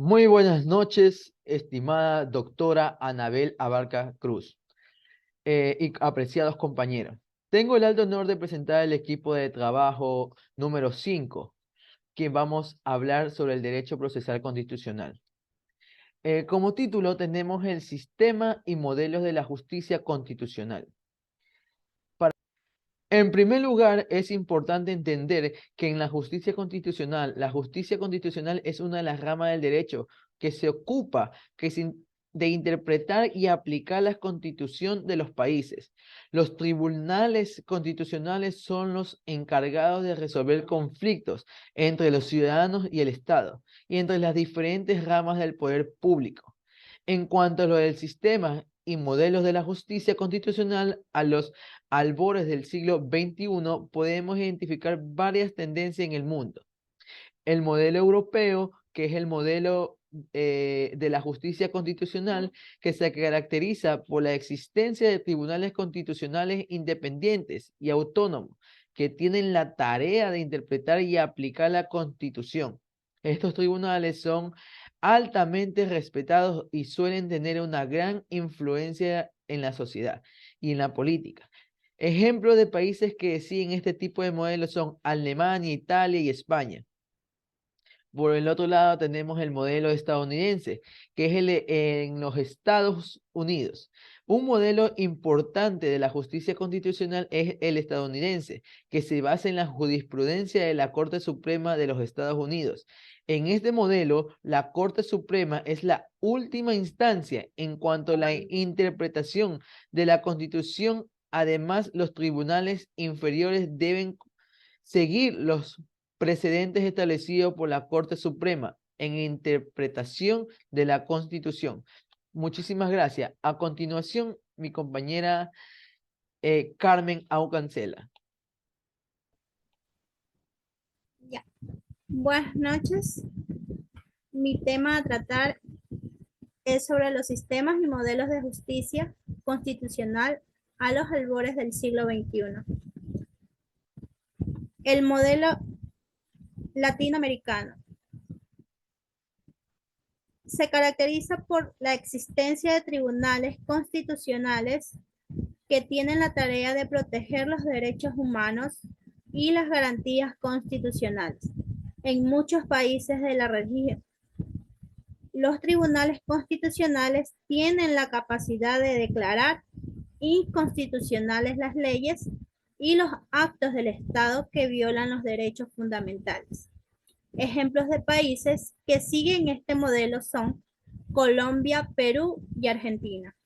Muy buenas noches, estimada doctora Anabel Abarca Cruz y apreciados compañeros. Tengo el alto honor de presentar el equipo de trabajo número 5, que vamos a hablar sobre el derecho procesal constitucional. Como título tenemos el sistema y modelos de la justicia constitucional. En primer lugar, es importante entender que en la justicia constitucional es una de las ramas del derecho que se ocupa de interpretar y aplicar la constitución de los países. Los tribunales constitucionales son los encargados de resolver conflictos entre los ciudadanos y el Estado, y entre las diferentes ramas del poder público. En cuanto a lo del sistema y modelos de la justicia constitucional, a los albores del siglo XXI podemos identificar varias tendencias en el mundo. El modelo europeo, que es el modelo de la justicia constitucional, que se caracteriza por la existencia de tribunales constitucionales independientes y autónomos, que tienen la tarea de interpretar y aplicar la Constitución. Estos tribunales son altamente respetados y suelen tener una gran influencia en la sociedad y en la política. Ejemplos de países que siguen este tipo de modelos son Alemania, Italia y España. Por el otro lado tenemos el modelo estadounidense, que es en los Estados Unidos. Un modelo importante de la justicia constitucional es el estadounidense, que se basa en la jurisprudencia de la Corte Suprema de los Estados Unidos. En este modelo, la Corte Suprema es la última instancia en cuanto a la interpretación de la Constitución. Además, los tribunales inferiores deben seguir los precedentes establecidos por la Corte Suprema en interpretación de la Constitución. Muchísimas gracias. A continuación, mi compañera Carmen Aucancela. Ya. Buenas noches. Mi tema a tratar es sobre los sistemas y modelos de justicia constitucional a los albores del siglo XXI. El modelo latinoamericano se caracteriza por la existencia de tribunales constitucionales que tienen la tarea de proteger los derechos humanos y las garantías constitucionales. En muchos países de la región, los tribunales constitucionales tienen la capacidad de declarar inconstitucionales las leyes y los actos del Estado que violan los derechos fundamentales. Ejemplos de países que siguen este modelo son Colombia, Perú y Argentina.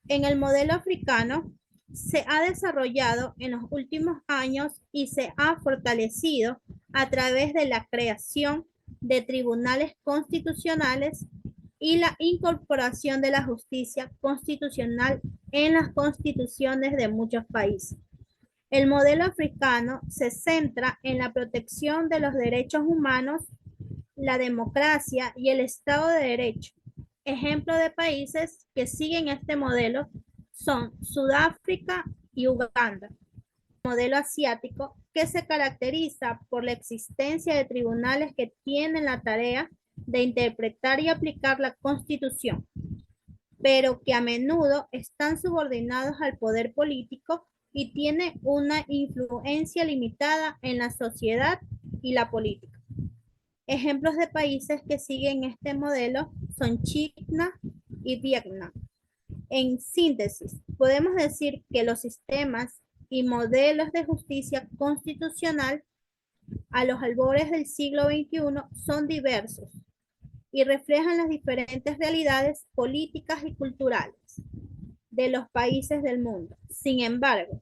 En el modelo africano se ha desarrollado en los últimos años y se ha fortalecido a través de la creación de tribunales constitucionales y la incorporación de la justicia constitucional en las constituciones de muchos países. El modelo africano se centra en la protección de los derechos humanos, la democracia y el Estado de Derecho. Ejemplos de países que siguen este modelo son Sudáfrica y Uganda. El modelo asiático, que se caracteriza por la existencia de tribunales que tienen la tarea de interpretar y aplicar la Constitución, pero que a menudo están subordinados al poder político y tienen una influencia limitada en la sociedad y la política. Ejemplos de países que siguen este modelo son China y Vietnam. En síntesis, podemos decir que los sistemas y modelos de justicia constitucional a los albores del siglo XXI son diversos y reflejan las diferentes realidades políticas y culturales de los países del mundo. Sin embargo,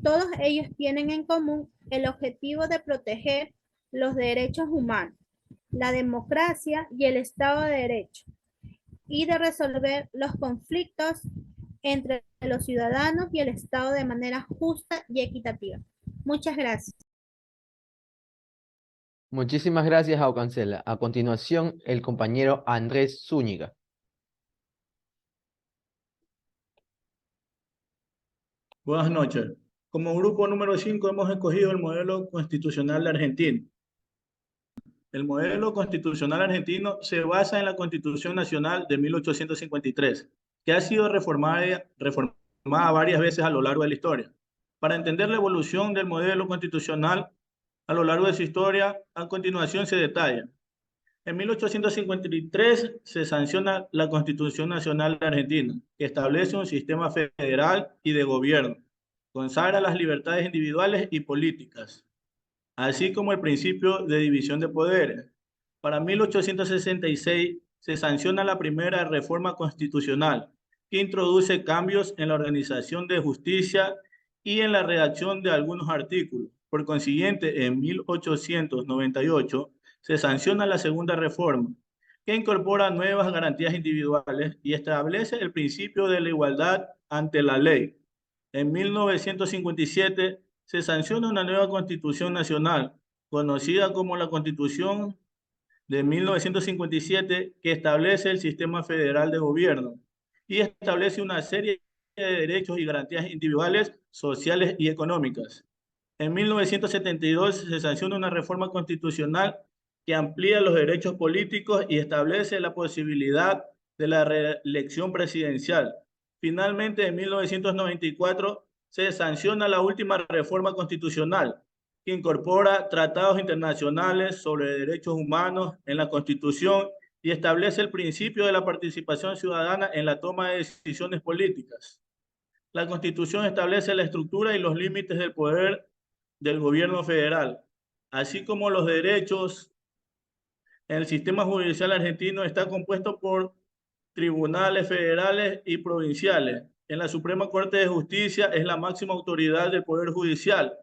todos ellos tienen en común el objetivo de proteger los derechos humanos, la democracia y el Estado de Derecho, y de resolver los conflictos entre los ciudadanos y el Estado de manera justa y equitativa. Muchas gracias. Muchísimas gracias, Aucancela. A continuación, el compañero Andrés Zúñiga. Buenas noches. Como grupo número 5 hemos escogido el modelo constitucional de Argentina. El modelo constitucional argentino se basa en la Constitución Nacional de 1853, que ha sido reformada varias veces a lo largo de la historia. Para entender la evolución del modelo constitucional a lo largo de su historia, a continuación se detalla. En 1853 se sanciona la Constitución Nacional Argentina, que establece un sistema federal y de gobierno, consagra las libertades individuales y políticas, así como el principio de división de poderes. Para 1866 se sanciona la primera reforma constitucional, que introduce cambios en la organización de justicia y en la redacción de algunos artículos. Por consiguiente, en 1898 se sanciona la segunda reforma, que incorpora nuevas garantías individuales y establece el principio de la igualdad ante la ley. En 1957 se sanciona una nueva Constitución Nacional, conocida como la Constitución de 1957, que establece el sistema federal de gobierno y establece una serie de derechos y garantías individuales, sociales y económicas. En 1972 se sanciona una reforma constitucional que amplía los derechos políticos y establece la posibilidad de la reelección presidencial. Finalmente, en 1994 se sanciona la última reforma constitucional, que incorpora tratados internacionales sobre derechos humanos en la Constitución y establece el principio de la participación ciudadana en la toma de decisiones políticas. La Constitución establece la estructura y los límites del poder del gobierno federal, así como los derechos. El sistema judicial argentino está compuesto por tribunales federales y provinciales. En la Suprema Corte de Justicia es la máxima autoridad del Poder Judicial.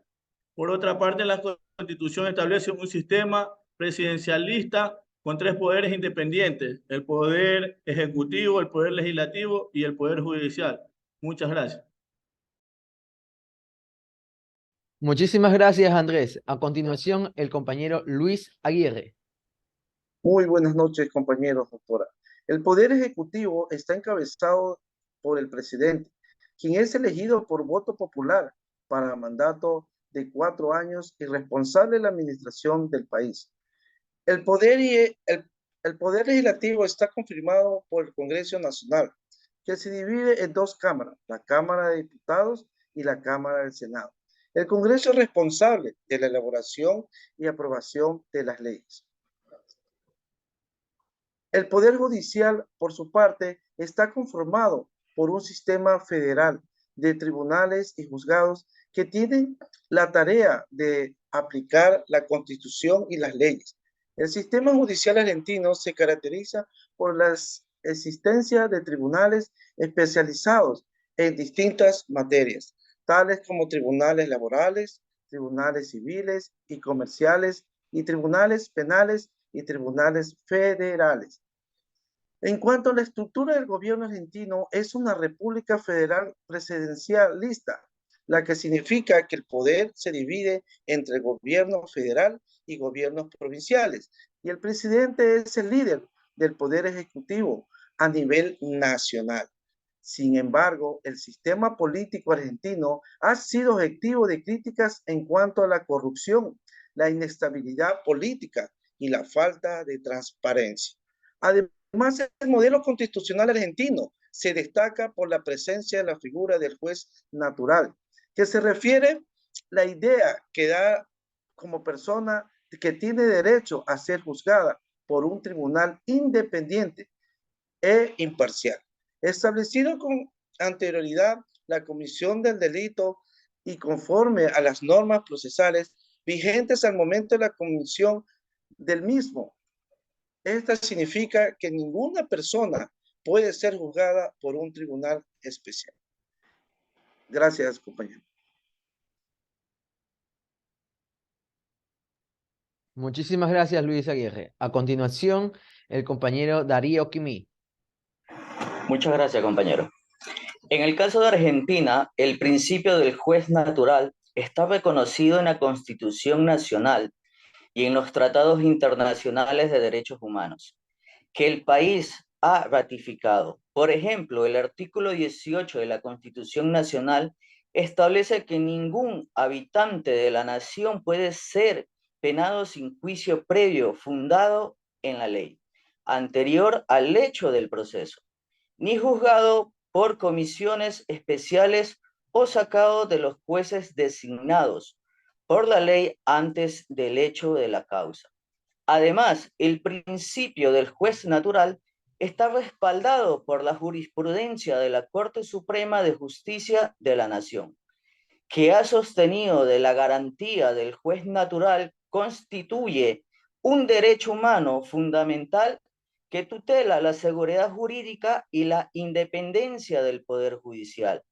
Por otra parte, la Constitución establece un sistema presidencialista con tres poderes independientes: el Poder Ejecutivo, el Poder Legislativo y el Poder Judicial. Muchas gracias. Muchísimas gracias, Andrés. A continuación, el compañero Luis Aguirre. Muy buenas noches, compañeros, doctora. El Poder Ejecutivo está encabezado por el presidente, quien es elegido por voto popular para mandato de 4 años y responsable de la administración del país. El Poder Legislativo está confirmado por el Congreso Nacional, que se divide en 2 cámaras, la Cámara de Diputados y la Cámara del Senado. El Congreso es responsable de la elaboración y aprobación de las leyes. El Poder Judicial, por su parte, está conformado por un sistema federal de tribunales y juzgados que tienen la tarea de aplicar la Constitución y las leyes. El sistema judicial argentino se caracteriza por la existencia de tribunales especializados en distintas materias, tales como tribunales laborales, tribunales civiles y comerciales, y tribunales penales y tribunales federales. En cuanto a la estructura del gobierno argentino, es una república federal presidencialista, la que significa que el poder se divide entre el gobierno federal y gobiernos provinciales, y el presidente es el líder del poder ejecutivo a nivel nacional. Sin embargo, el sistema político argentino ha sido objetivo de críticas en cuanto a la corrupción, la inestabilidad política y la falta de transparencia. Además, el modelo constitucional argentino se destaca por la presencia de la figura del juez natural, que se refiere a la idea que da como persona que tiene derecho a ser juzgada por un tribunal independiente e imparcial, establecido con anterioridad la comisión del delito y conforme a las normas procesales vigentes al momento de la comisión del mismo. Esta significa que ninguna persona puede ser juzgada por un tribunal especial. Gracias, compañero. Muchísimas gracias, Luis Aguirre. A continuación, el compañero Darío Quimí. Muchas gracias, compañero. En el caso de Argentina, el principio del juez natural está reconocido en la Constitución Nacional y en los tratados internacionales de derechos humanos, que el país ha ratificado. Por ejemplo, el artículo 18 de la Constitución Nacional establece que ningún habitante de la nación puede ser penado sin juicio previo fundado en la ley, anterior al hecho del proceso, ni juzgado por comisiones especiales o sacado de los jueces designados por la ley antes del hecho de la causa. Además, el principio del juez natural está respaldado por la jurisprudencia de la Corte Suprema de Justicia de la Nación, que ha sostenido de la garantía del juez natural constituye un derecho humano fundamental que tutela la seguridad jurídica y la independencia del Poder Judicial.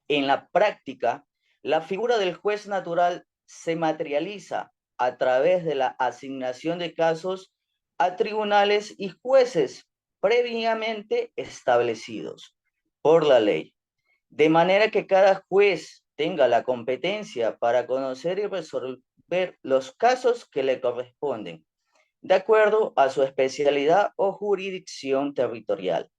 En la práctica, la figura del juez natural se materializa a través de la asignación de casos a tribunales y jueces previamente establecidos por la ley, de manera que cada juez tenga la competencia para conocer y resolver los casos que le corresponden, de acuerdo a su especialidad o jurisdicción territorial.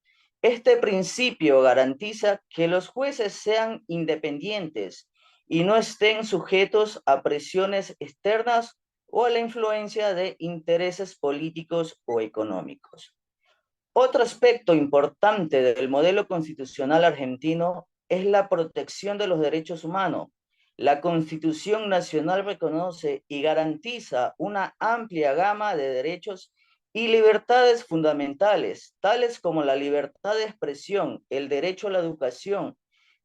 Este principio garantiza que los jueces sean independientes y no estén sujetos a presiones externas o a la influencia de intereses políticos o económicos. Otro aspecto importante del modelo constitucional argentino es la protección de los derechos humanos. La Constitución Nacional reconoce y garantiza una amplia gama de derechos y libertades fundamentales, tales como la libertad de expresión, el derecho a la educación,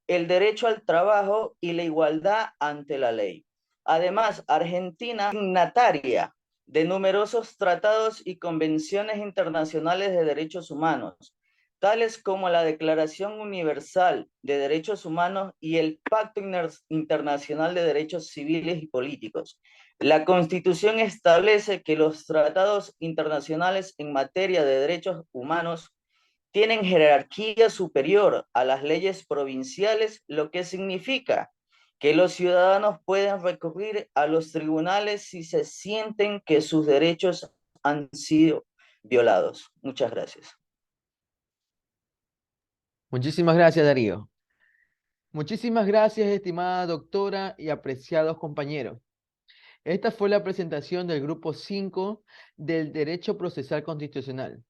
el derecho al trabajo y la igualdad ante la ley. Además, Argentina es signataria de numerosos tratados y convenciones internacionales de derechos humanos, tales como la Declaración Universal de Derechos Humanos y el Pacto Internacional de Derechos Civiles y Políticos. La Constitución establece que los tratados internacionales en materia de derechos humanos tienen jerarquía superior a las leyes provinciales, lo que significa que los ciudadanos pueden recurrir a los tribunales si se sienten que sus derechos han sido violados. Muchas gracias. Muchísimas gracias, Darío. Muchísimas gracias, estimada doctora y apreciados compañeros. Esta fue la presentación del grupo 5 del Derecho Procesal Constitucional.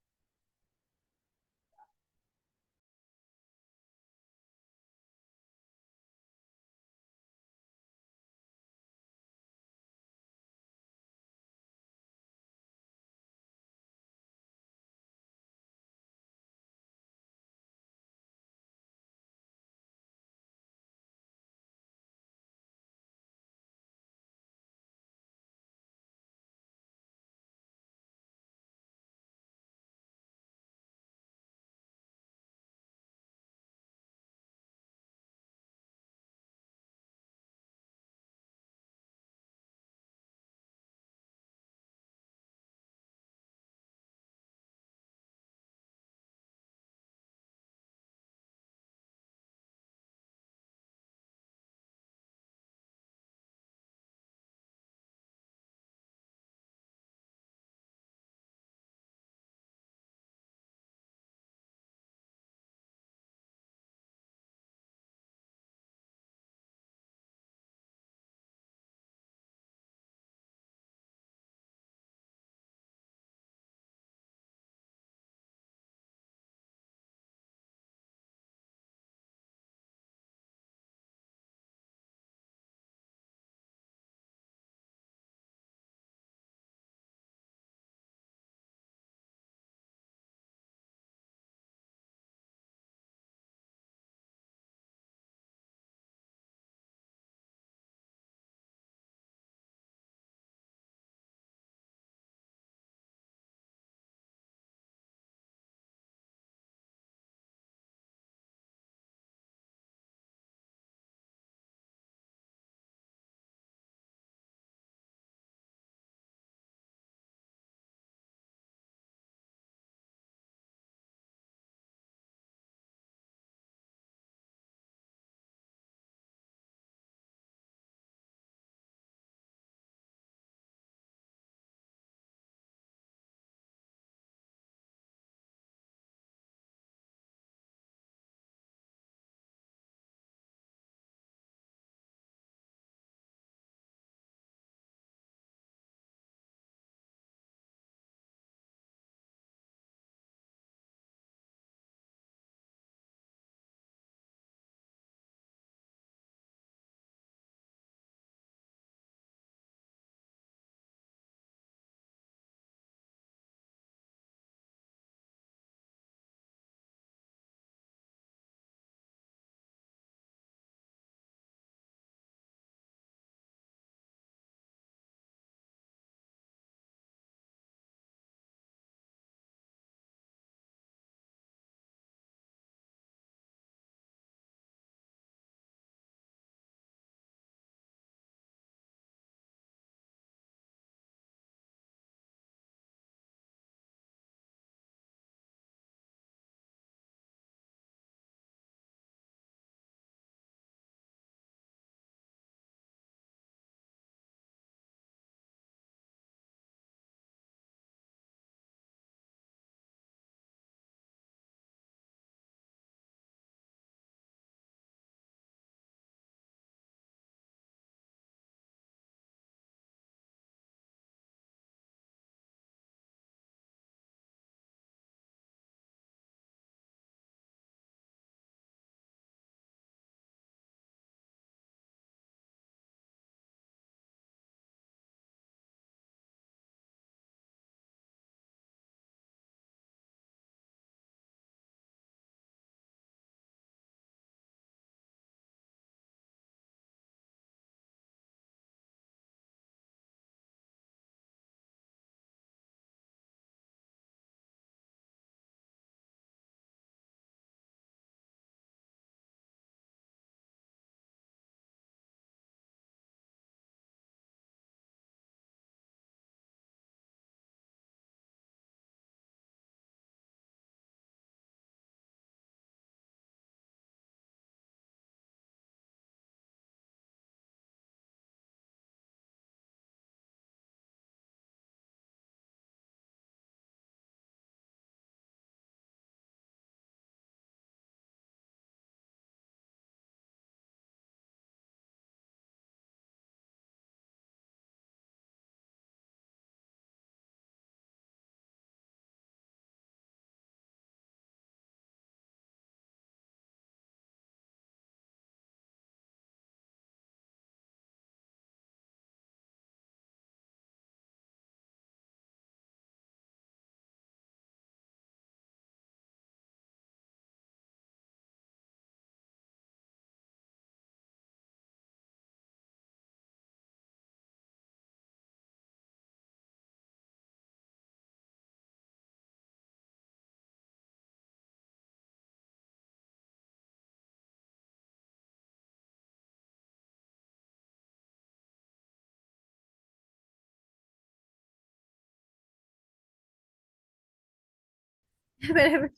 Espera.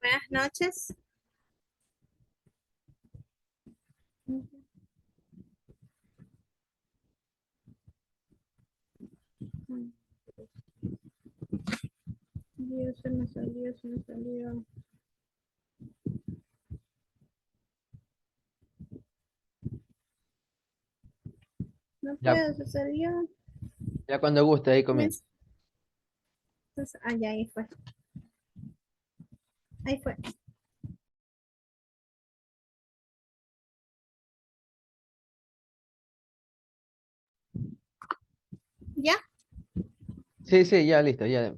Buenas noches. Dios, se me salió, se me salió. No Ya, puedo, se salió. ya cuando guste, ahí comienza. Entonces, ya, ahí fue. Ahí fue. ¿Ya? Sí, sí, ya listo, ya.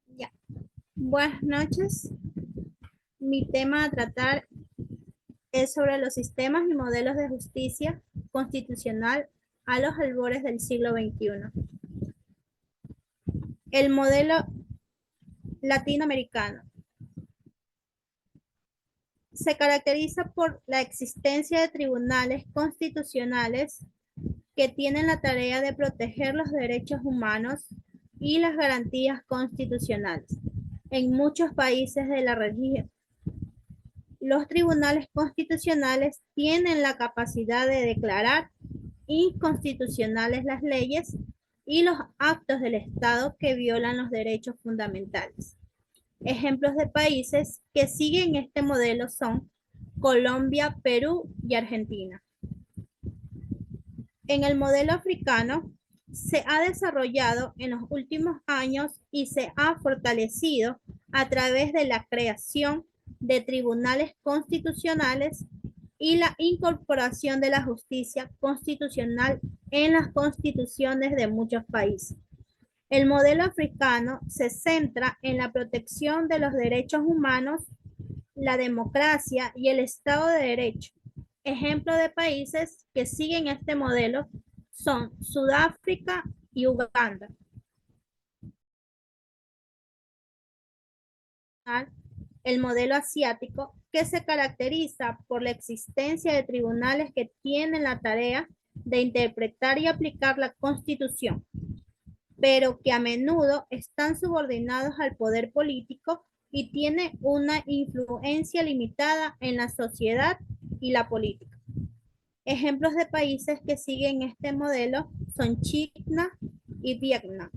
Ya. Buenas noches. Mi tema a tratar es sobre los sistemas y modelos de justicia constitucional a los albores del siglo XXI. El modelo latinoamericano se caracteriza por la existencia de tribunales constitucionales que tienen la tarea de proteger los derechos humanos y las garantías constitucionales. En muchos países de la región, los tribunales constitucionales tienen la capacidad de declarar inconstitucionales las leyes y los actos del Estado que violan los derechos fundamentales. Ejemplos de países que siguen este modelo son Colombia, Perú y Argentina. En el modelo africano se ha desarrollado en los últimos años y se ha fortalecido a través de la creación de tribunales constitucionales y la incorporación de la justicia constitucional en las constituciones de muchos países. El modelo africano se centra en la protección de los derechos humanos, la democracia y el Estado de Derecho. Ejemplo de países que siguen este modelo son Sudáfrica y Uganda. El modelo asiático, que se caracteriza por la existencia de tribunales que tienen la tarea de interpretar y aplicar la Constitución, pero que a menudo están subordinados al poder político y tiene una influencia limitada en la sociedad y la política. Ejemplos de países que siguen este modelo son China y Vietnam.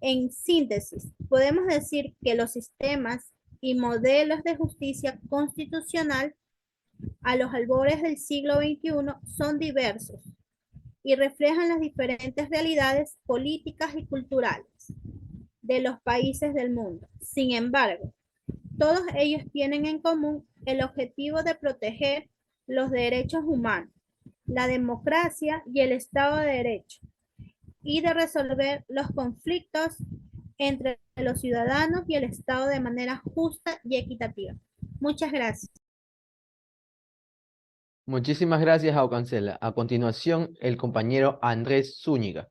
En síntesis, podemos decir que los sistemas y modelos de justicia constitucional a los albores del siglo XXI son diversos y reflejan las diferentes realidades políticas y culturales de los países del mundo. Sin embargo, todos ellos tienen en común el objetivo de proteger los derechos humanos, la democracia y el Estado de Derecho, y de resolver los conflictos entre los ciudadanos y el Estado de manera justa y equitativa. Muchas gracias. Muchísimas gracias, Aucancela. A continuación, el compañero Andrés Zúñiga.